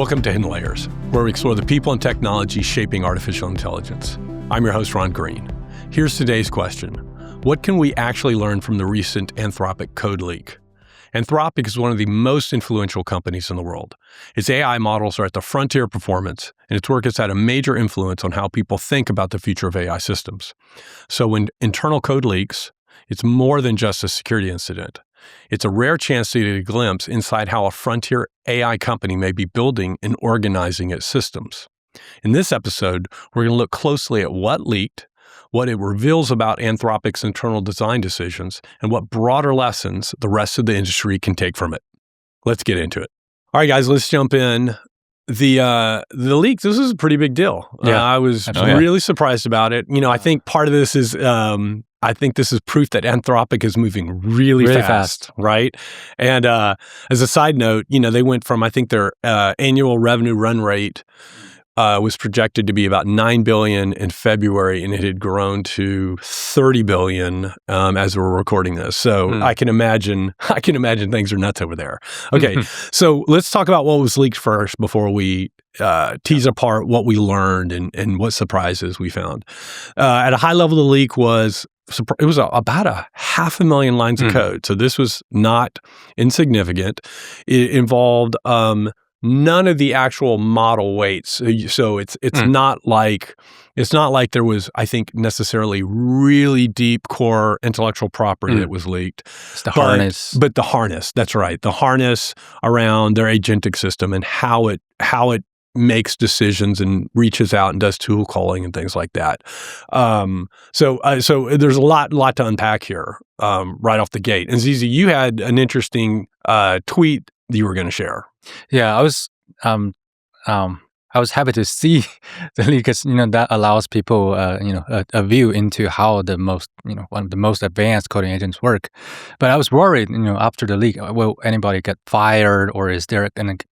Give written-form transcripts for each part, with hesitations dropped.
Welcome to Hidden Layers, where we explore the people and technology shaping artificial intelligence. I'm your host, Ron Green. Here's today's question. What can we actually learn from the recent Anthropic code leak? Anthropic is one of the most influential companies in the world. Its AI models are at the frontier of performance, and its work has had a major influence on how people think about the future of AI systems. So when internal code leaks, it's more than just a security incident. It's a rare chance to get a glimpse inside how a frontier AI company may be building and organizing its systems. In this episode, we're going to look closely at what leaked, what it reveals about Anthropic's internal design decisions, and what broader lessons the rest of the industry can take from it. Let's get into it. All right, guys, let's jump in. The leak, this is a pretty big deal. Yeah. I was really surprised about it. I think part of this is, I think this is proof that Anthropic is moving really fast, right? And as a side note, they went from, I think their annual revenue run rate was projected to be about $9 billion in February, and it had grown to $30 billion as we're recording this. So I can imagine things are nuts over there. Okay, so let's talk about what was leaked first before we tease apart what we learned and what surprises we found. At a high level, the leak was about 500,000 lines of code. So this was not insignificant. It involved none of the actual model weights. So it's not like there was, I think, necessarily really deep core intellectual property that was leaked. It's the harness. But the harness, that's right. The harness around their agentic system and how it makes decisions and reaches out and does tool calling and things like that. So there's a lot to unpack here right off the gate. And Zizi, you had an interesting tweet that you were going to share. Yeah, I was happy to see the leak because that allows people a view into how one of the most advanced coding agents work. But I was worried after the leak, will anybody get fired, or is there going to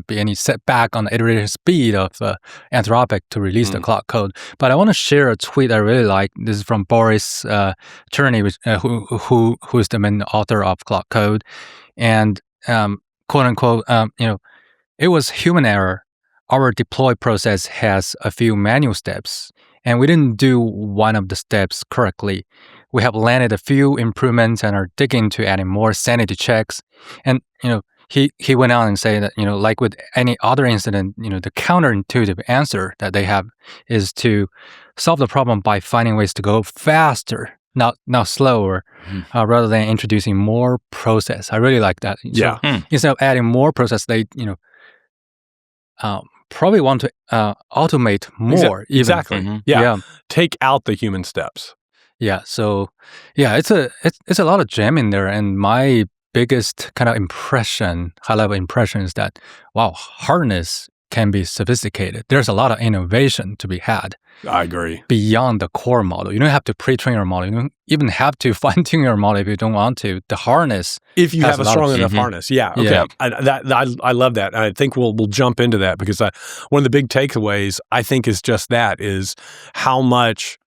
be any setback on the iteration speed of Anthropic to release the Cloud Code? But I want to share a tweet I really like. This is from Boris Cherny, who is the main author of Cloud Code, and quote unquote, it was human error. Our deploy process has a few manual steps, and we didn't do one of the steps correctly. We have landed a few improvements and are digging to adding more sanity checks. And he went on and said that like with any other incident, the counterintuitive answer that they have is to solve the problem by finding ways to go faster, not slower, rather than introducing more process. I really like that. Yeah. So instead of adding more process, they probably want to automate more. Exactly. Yeah. Take out the human steps. Yeah. So it's a lot of gem in there, and my biggest kind of high-level impression is that, wow, harness can be sophisticated. There's a lot of innovation to be had. I agree. Beyond the core model. You don't have to pre-train your model. You don't even have to fine-tune your model if you don't want to. The harness, if you have a strong enough harness. Yeah. Okay. Yeah. I love that. I think we'll jump into that because one of the big takeaways, I think, is just that, is how much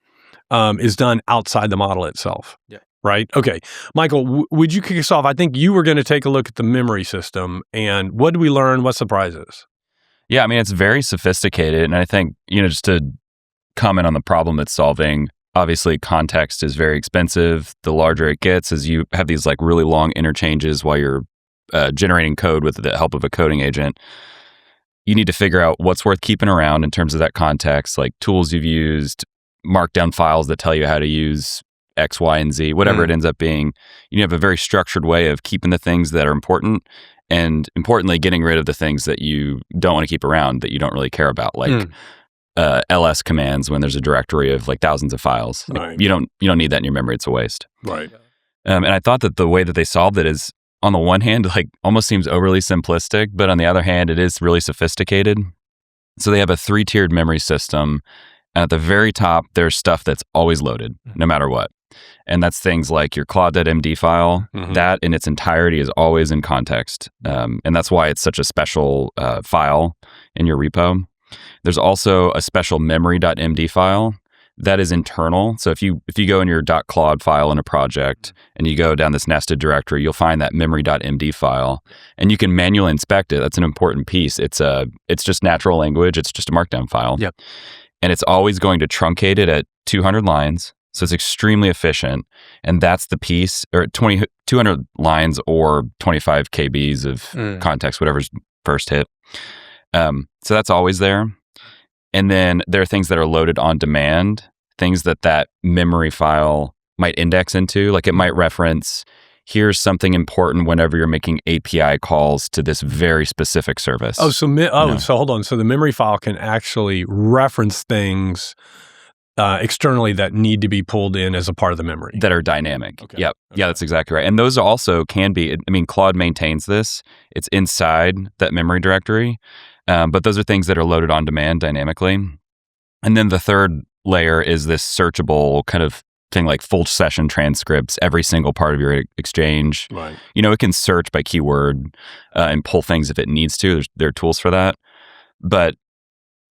is done outside the model itself. Yeah. Right? Okay. Michael, would you kick us off? I think you were going to take a look at the memory system, and what did we learn? What surprises? Yeah, I mean, it's very sophisticated, and I think, just to comment on the problem it's solving, obviously context is very expensive. The larger it gets, as you have these like really long interchanges while you're generating code with the help of a coding agent, you need to figure out what's worth keeping around in terms of that context, like tools you've used, markdown files that tell you how to use X, Y, and Z, whatever it ends up being. You have a very structured way of keeping the things that are important, and importantly, getting rid of the things that you don't want to keep around, that you don't really care about, like ls commands when there's a directory of like thousands of files. Right. You don't need that in your memory. It's a waste. Right. And I thought that the way that they solved it is, on the one hand, like almost seems overly simplistic, but on the other hand, it is really sophisticated. So they have a 3-tiered memory system. And at the very top, there's stuff that's always loaded, no matter what. And that's things like your claude.md file. That in its entirety is always in context. And that's why it's such a special file in your repo. There's also a special memory.md file that is internal. So if you go in your .claude file in a project and you go down this nested directory, you'll find that memory.md file, and you can manually inspect it. That's an important piece. It's just natural language. It's just a markdown file. Yep. And it's always going to truncate it at 200 lines. So it's extremely efficient. And that's the piece, or 200 lines or 25 KBs of context, whatever's first hit. So that's always there. And then there are things that are loaded on demand, things that memory file might index into. Like it might reference, here's something important whenever you're making API calls to this very specific service. So hold on. So the memory file can actually reference things externally that need to be pulled in as a part of the memory. That are dynamic. Okay. Yep. Okay. Yeah, that's exactly right. And those also can be, Claude maintains this. It's inside that memory directory. But those are things that are loaded on demand dynamically. And then the third layer is this searchable kind of thing, like full session transcripts, every single part of your exchange. Right. It can search by keyword and pull things if it needs to. There are tools for that. But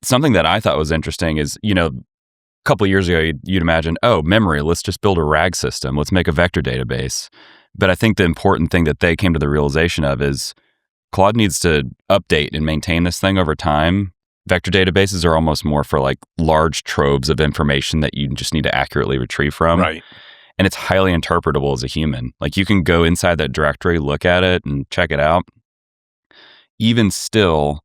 something that I thought was interesting is, a couple of years ago, you'd imagine, memory, let's just build a RAG system. Let's make a vector database. But I think the important thing that they came to the realization of is Claude needs to update and maintain this thing over time. Vector databases are almost more for like large troves of information that you just need to accurately retrieve from. Right. And it's highly interpretable as a human. Like you can go inside that directory, look at it, and check it out. Even still,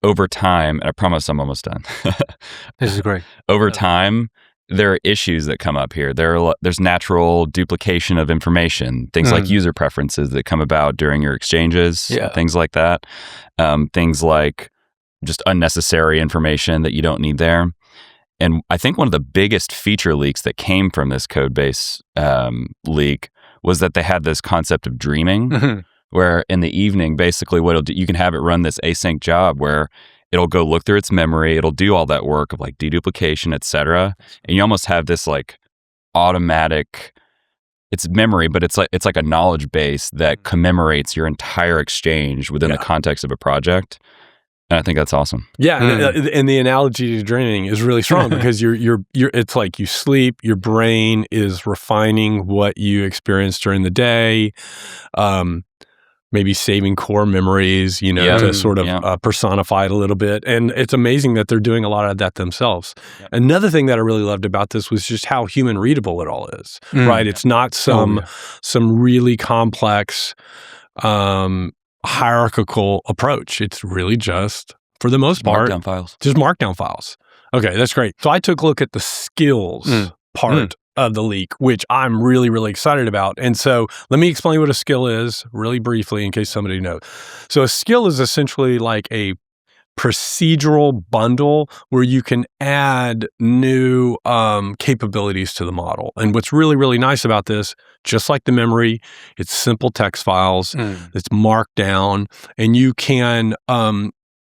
over time, and I promise I'm almost done. This is great. Over time, there are issues that come up here. There's natural duplication of information, things like user preferences that come about during your exchanges, things like that. Things like just unnecessary information that you don't need there. And I think one of the biggest feature leaks that came from this code base leak was that they had this concept of dreaming, where in the evening, basically what it'll do, you can have it run this async job where it'll go look through its memory. It'll do all that work of like deduplication, et cetera. And you almost have this like automatic, it's memory, but it's like a knowledge base that commemorates your entire exchange within the context of a project. And I think that's awesome. Yeah, and the analogy to dreaming is really strong because you're it's like you sleep, your brain is refining what you experienced during the day. Maybe saving core memories, to sort of personify it a little bit. And it's amazing that they're doing a lot of that themselves. Yep. Another thing that I really loved about this was just how human-readable it all is, right? It's not some really complex hierarchical approach. It's really just, for the most part, markdown files. Just markdown files. Okay, that's great. So I took a look at the skills part of the leak, which I'm really, really excited about. And so let me explain what a skill is really briefly in case somebody knows. So a skill is essentially like a procedural bundle where you can add new capabilities to the model. And what's really, really nice about this, just like the memory, it's simple text files, it's marked down, and you can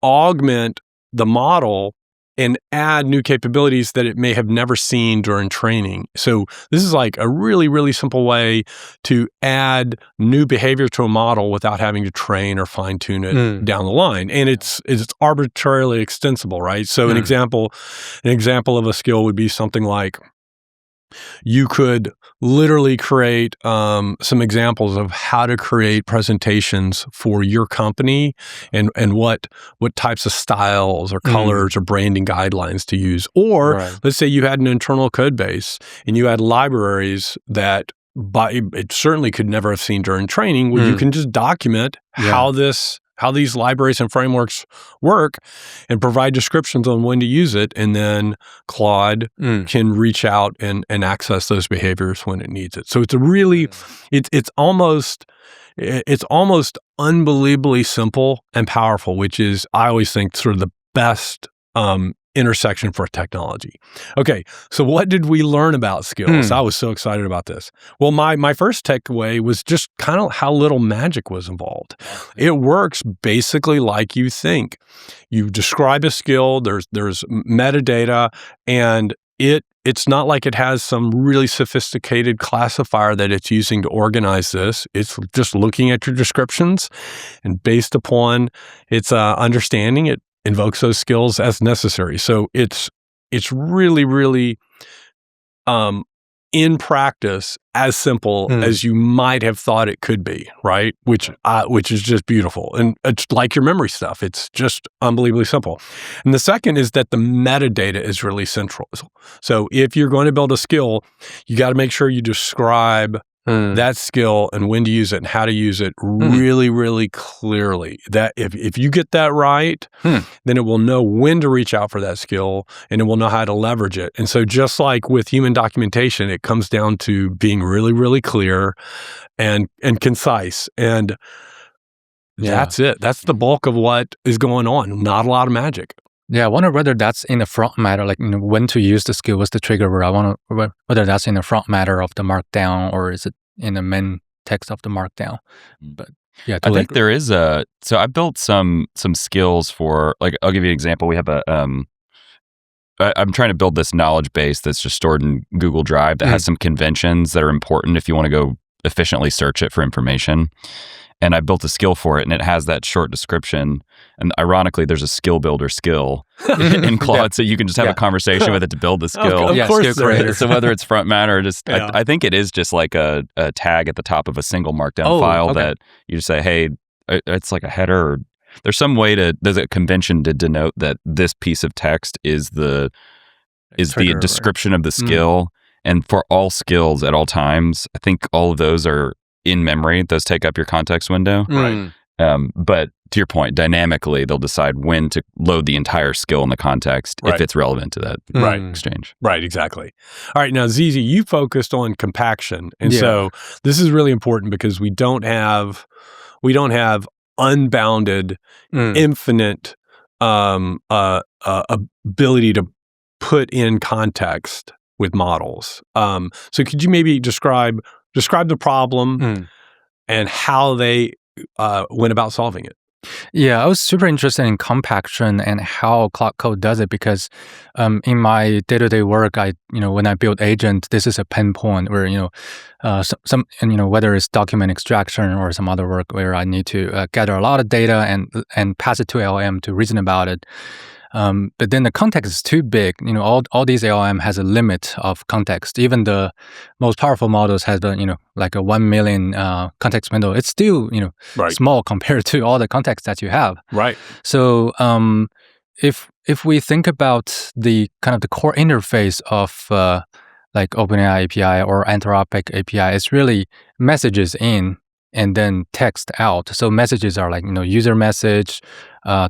augment the model and add new capabilities that it may have never seen during training. So this is like a really, really simple way to add new behavior to a model without having to train or fine tune it down the line. And it's arbitrarily extensible, right? So an example of a skill would be something like, you could literally create some examples of how to create presentations for your company and what types of styles or colors or branding guidelines to use. Or let's say you had an internal code base and you had libraries that it certainly could never have seen during training, where you can just document how these libraries and frameworks work and provide descriptions on when to use it. And then Claude can reach out and access those behaviors when it needs it. So it's a really, it's almost unbelievably simple and powerful, which is, I always think, sort of the best intersection for technology. Okay, so what did we learn about skills? I was so excited about this. Well, my first takeaway was just kind of how little magic was involved. It works basically like you think. You describe a skill, there's metadata, and it's not like it has some really sophisticated classifier that it's using to organize this. It's just looking at your descriptions, and based upon its understanding, it invokes those skills as necessary. So it's it's really, really in practice as simple as you might have thought it could be, right? Which is just beautiful. And it's like your memory stuff. It's just unbelievably simple. And the second is that the metadata is really central. So if you're going to build a skill, you got to make sure you describe that skill and when to use it and how to use it really, really clearly. That if you get that right, then it will know when to reach out for that skill and it will know how to leverage it. And so just like with human documentation, it comes down to being really, really clear and concise. And that's it. That's the bulk of what is going on. Not a lot of magic. Yeah, I wonder whether that's in the front matter, like when to use the skill, what's the trigger word. I wonder whether that's in the front matter of the markdown or is it in the main text of the markdown. But yeah, I think there is so I built some skills for, like, I'll give you an example. We have I'm trying to build this knowledge base that's just stored in Google Drive that has some conventions that are important if you want to go efficiently search it for information. And I built a skill for it, and it has that short description. And ironically, there's a skill builder skill in Claude, so you can just have a conversation with it to build the skill. Of course there is. So whether it's front matter or just, I think it is just like a tag at the top of a single markdown file that you just say, hey, it's like a header. Or there's some way there's a convention to denote that this piece of text is the description of the skill. And for all skills at all times, I think all of those are in memory. Those take up your context window. Right. But to your point, dynamically, they'll decide when to load the entire skill in the context if it's relevant to that exchange. Right, exactly. All right, now, Zizi, you focused on compaction. And so this is really important because we don't have unbounded, infinite ability to put in context with models. So could you maybe describe the problem and how they went about solving it? Yeah, I was super interested in compaction and how Claude Code does it because in my day-to-day work, when I build agent, this is a pain point where whether it's document extraction or some other work where I need to gather a lot of data and pass it to LLM to reason about it. But then the context is too big. All these LLM has a limit of context. Even the most powerful models has like a 1 million context window. It's still small compared to all the context that you have. Right. So if we think about the kind of the core interface of like OpenAI API or Anthropic API, it's really messages in and then text out. So messages are like user message,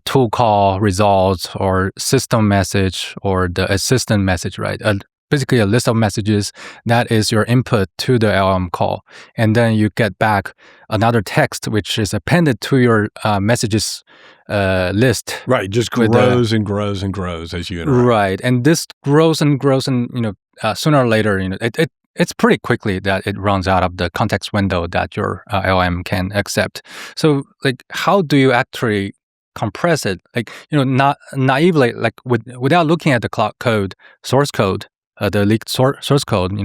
tool call results, or system message, or the assistant message, right? Basically a list of messages that is your input to the LLM call. And then you get back another text, which is appended to your messages list. Right, just grows and grows and grows as you interact. Right, and this grows and grows, and sooner or later, it's pretty quickly that it runs out of the context window that your LLM can accept. So, like, how do you actually compress it? Like, not naively, like without looking at the Claude Code source code, the leaked source code,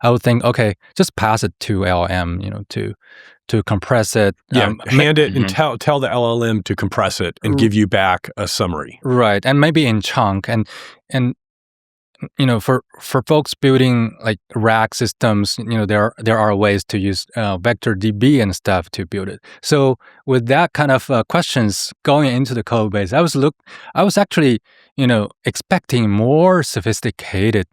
I would think, okay, just pass it to LLM, to compress it. Hand it and tell the LLM to compress it and give you back a summary. Right, and maybe in chunk and for folks building like RAG systems, there are ways to use vector DB and stuff to build it. So with that kind of questions going into the code base, I was actually expecting more sophisticated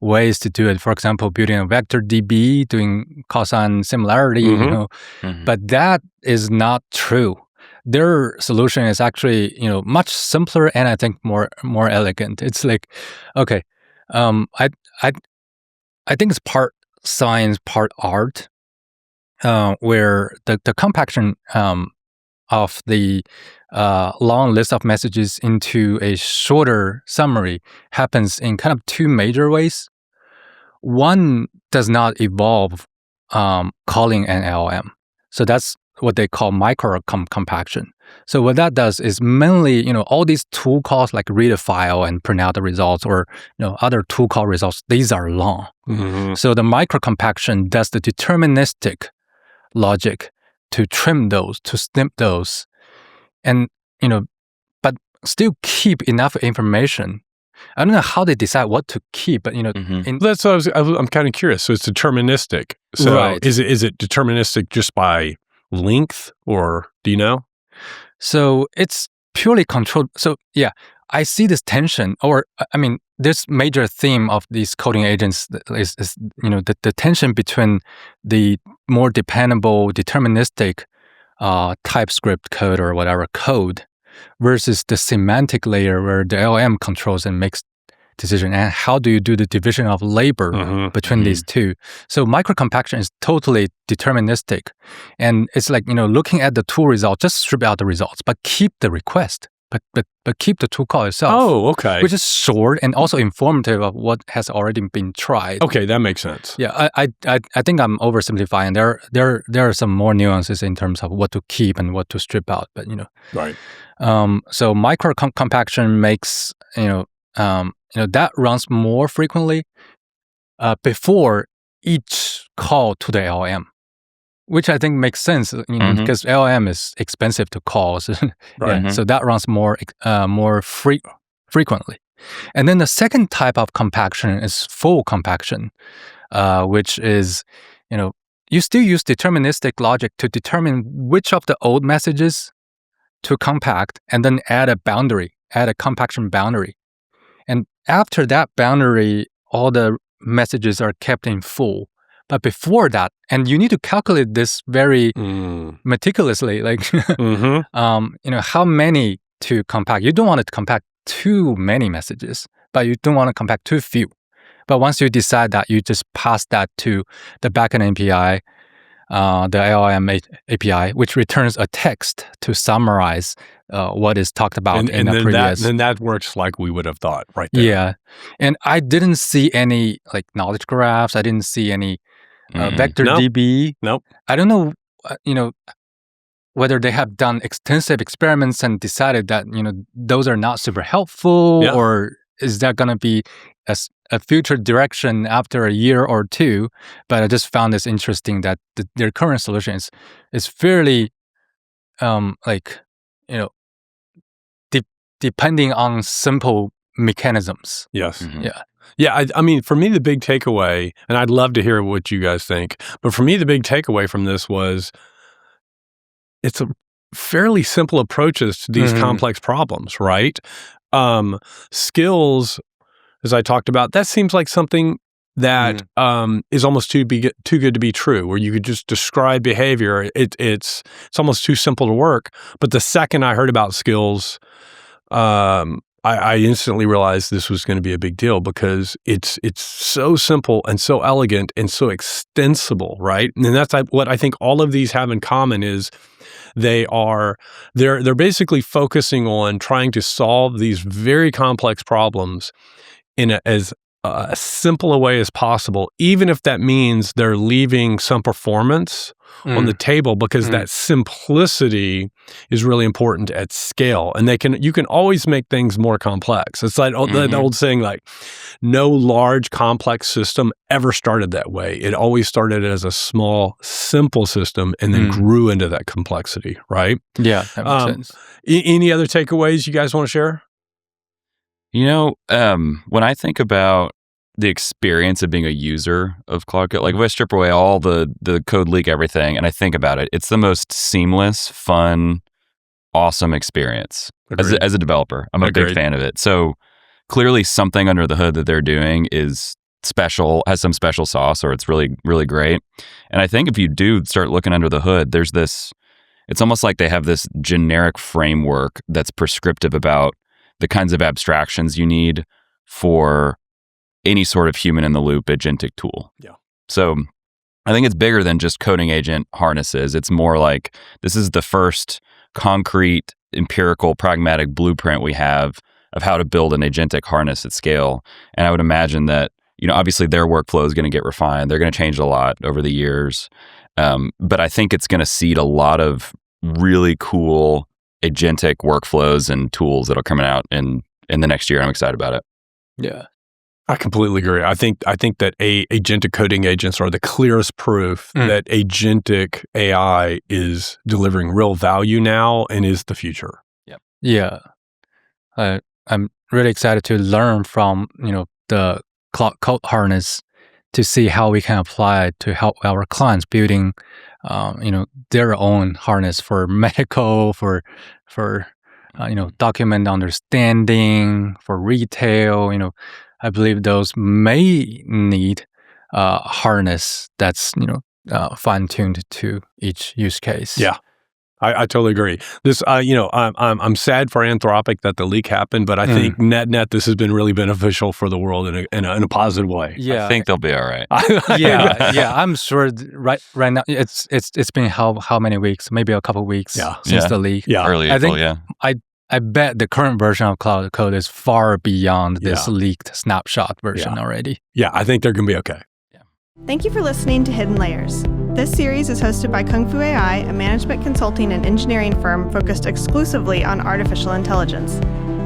ways to do it. For example, building a vector DB, doing cosine similarity, but that is not true. Their solution is actually much simpler and I think more elegant. It's like, okay. I think it's part science, part art, where the compaction of the long list of messages into a shorter summary happens in kind of two major ways. One does not involve calling an LLM, so that's what they call micro compaction. So what that does is mainly, all these tool calls like read a file and print out the results or, other tool call results, these are long. So the micro compaction does the deterministic logic to trim those, to snip those, and, but still keep enough information I don't know how they decide what to keep, but that's what I'm kind of curious. So it's deterministic. So Right. is it deterministic just by length, or do you know? So it's purely controlled. So yeah, I see this tension, or I mean, this major theme of these coding agents is the tension between the more dependable, deterministic TypeScript code or whatever code versus the semantic layer where the LLM controls and makes decision, and how do you do the division of labor between these two. So micro-compaction is totally deterministic, and it's like looking at the tool result, just strip out the results but keep the request, but keep the tool call itself. Oh, okay. Which is short and also informative of what has already been tried. Okay, that makes sense. Yeah, I think I'm oversimplifying. There are some more nuances in terms of what to keep and what to strip out, but Right. So micro compaction makes that runs more frequently before each call to the LLM, which I think makes sense, because LLM is expensive to call. So, so that runs more frequently. And then the second type of compaction is full compaction, which is, you still use deterministic logic to determine which of the old messages to compact, and then add a compaction boundary. And after that boundary, all the messages are kept in full. But before that, and you need to calculate this very meticulously, like, how many to compact. You don't want to compact too many messages, but you don't want to compact too few. But once you decide that, you just pass that to the backend API, the LLM API, which returns a text to summarize what is talked about in the previous. Then that works like we would have thought right there. Yeah. And I didn't see any knowledge graphs. I didn't see any vector DB. Nope. I don't know, whether they have done extensive experiments and decided that, those are not super helpful, or is that going to be a future direction after a year or two. But I just found this interesting that their current solution is fairly, depending on simple mechanisms. Yes. Yeah. Yeah, I mean, for me, the big takeaway, and I'd love to hear what you guys think, but for me, the big takeaway from this was it's a fairly simple approaches to these complex problems, right? Skills, as I talked about, that seems like something that is almost too good to be true, where you could just describe behavior. It's almost too simple to work. But the second I heard about skills, I instantly realized this was going to be a big deal, because it's so simple and so elegant and so extensible, right? And that's what I think all of these have in common is they're basically focusing on trying to solve these very complex problems in as simple a way as possible, even if that means they're leaving some performance on the table, because that simplicity is really important at scale. And you can always make things more complex. It's like that old saying, like, no large complex system ever started that way. It always started as a small, simple system and then grew into that complexity, right? Yeah, that makes sense. Any other takeaways you guys want to share? When I think about the experience of being a user of Claude Code, like if I strip away all the code leak, everything, and I think about it, it's the most seamless, fun, awesome experience. As a developer. I'm a big fan of it. So clearly something under the hood that they're doing is special, has some special sauce, or it's really, really great. And I think if you do start looking under the hood, there's this, it's almost like they have this generic framework that's prescriptive about the kinds of abstractions you need for any sort of human-in-the-loop agentic tool. Yeah. So I think it's bigger than just coding agent harnesses. It's more like this is the first concrete, empirical, pragmatic blueprint we have of how to build an agentic harness at scale. And I would imagine that, obviously their workflow is going to get refined. They're going to change a lot over the years. But I think it's going to seed a lot of really cool agentic workflows and tools that'll come out in the next year. I'm excited about it. Yeah. I completely agree. I think that agentic coding agents are the clearest proof that agentic AI is delivering real value now and is the future. Yeah. I'm really excited to learn from the cloud code harness to see how we can apply it to help our clients building their own harness for medical, for document understanding, for retail. I believe those may need harness that's fine-tuned to each use case. Yeah. I totally agree. This, I'm sad for Anthropic that the leak happened, but I think net this has been really beneficial for the world in a positive way. Yeah, I think they'll be all right. yeah. I'm sure right now it's been how many weeks? Maybe a couple of weeks since the leak. Yeah, early April. I bet the current version of Cloud Code is far beyond this leaked snapshot version already. Yeah, I think they're going to be okay. Thank you for listening to Hidden Layers. This series is hosted by Kung Fu AI, a management consulting and engineering firm focused exclusively on artificial intelligence.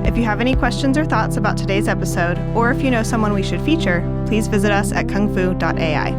If you have any questions or thoughts about today's episode, or if you know someone we should feature, please visit us at kungfu.ai.